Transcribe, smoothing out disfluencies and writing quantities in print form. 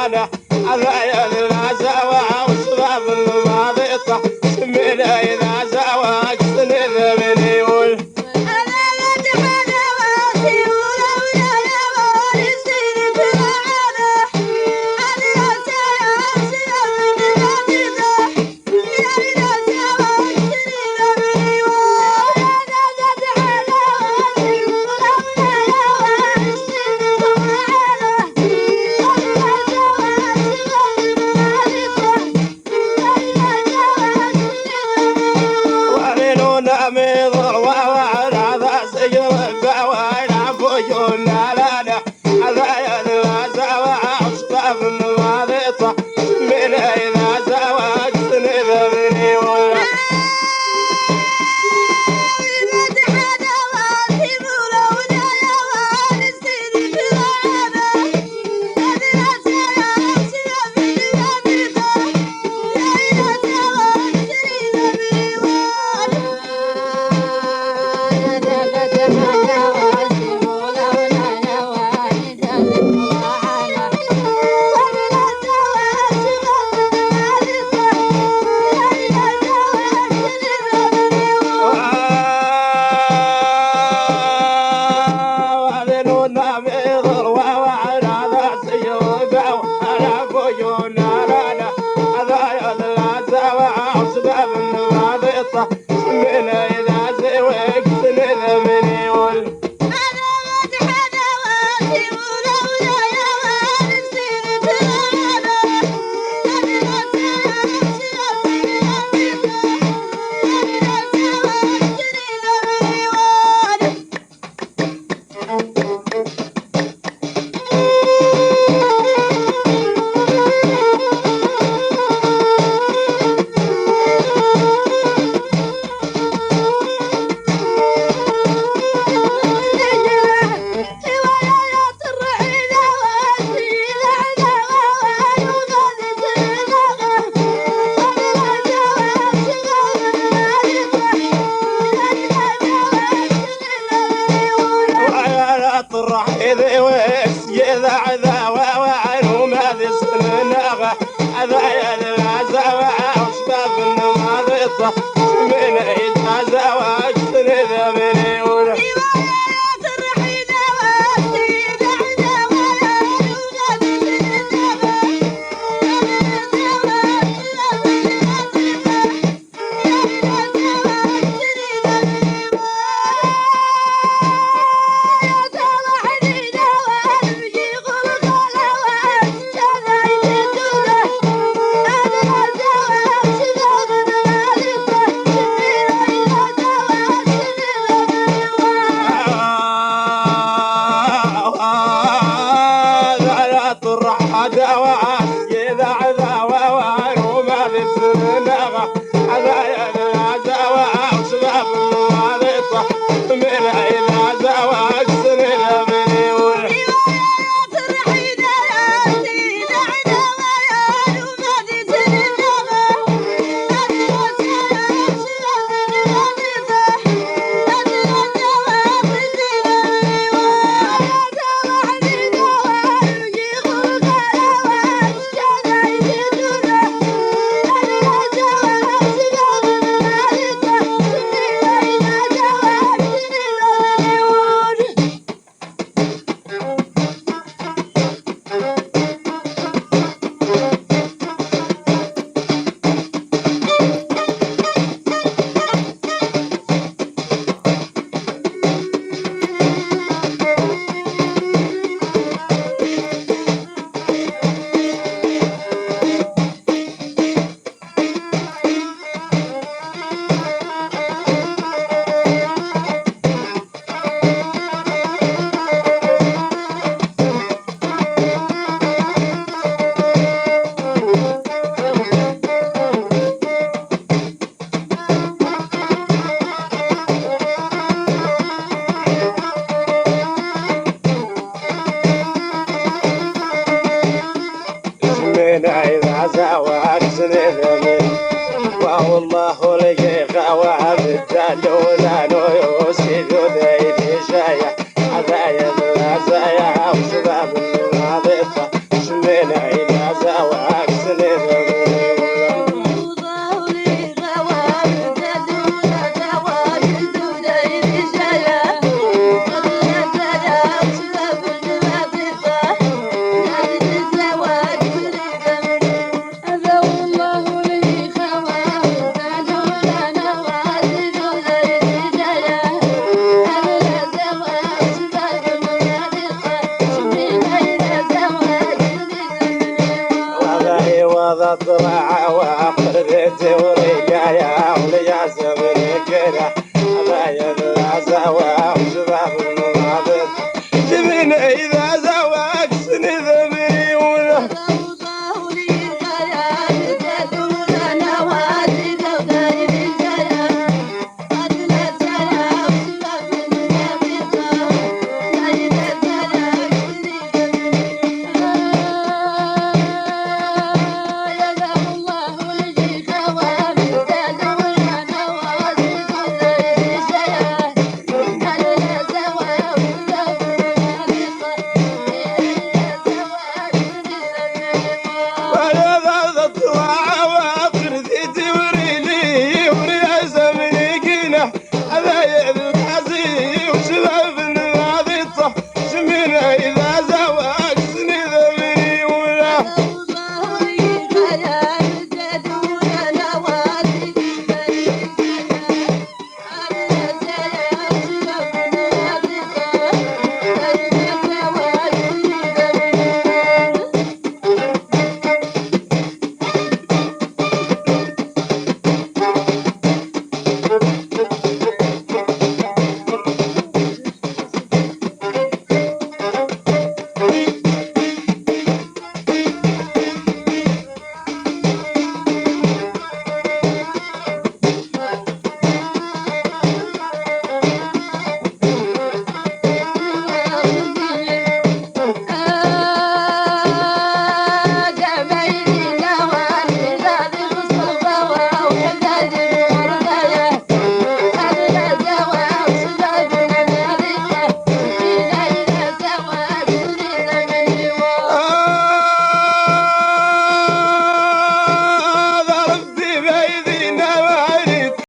نانا أذايا العزاوة وسباب الماضيطة سمينا إذا زواج سنذ من يقول ميضر ووعد هذا سجن بوين عفوجون لانا هذا العزاوة وسباب الماضيطة من إذا زواج سنذ من يقول من إذا زوجت سنذ من يقول طرح إذا ويس يذع ذا ووعن وما ذي سنناغة هذا العزاوة وسباب الماضيطة من إذا زواج سنذ من يقول دواء يذع ذا ووعن وما ذي سنناغة هذا العزاوة وسباب الماضيطة من إذا زواج سنذ من يقول من إذا زواج سنذ من والله لقي خواب الدلولا يوسف ذي شايع هذا يا وسباب الماضي من إذا زواج سنذمني طلع وقرت ورقايا وليا سبري كده باين العزاوة وشباب المناظر جبين إذا زواج سنذمني ولا ولا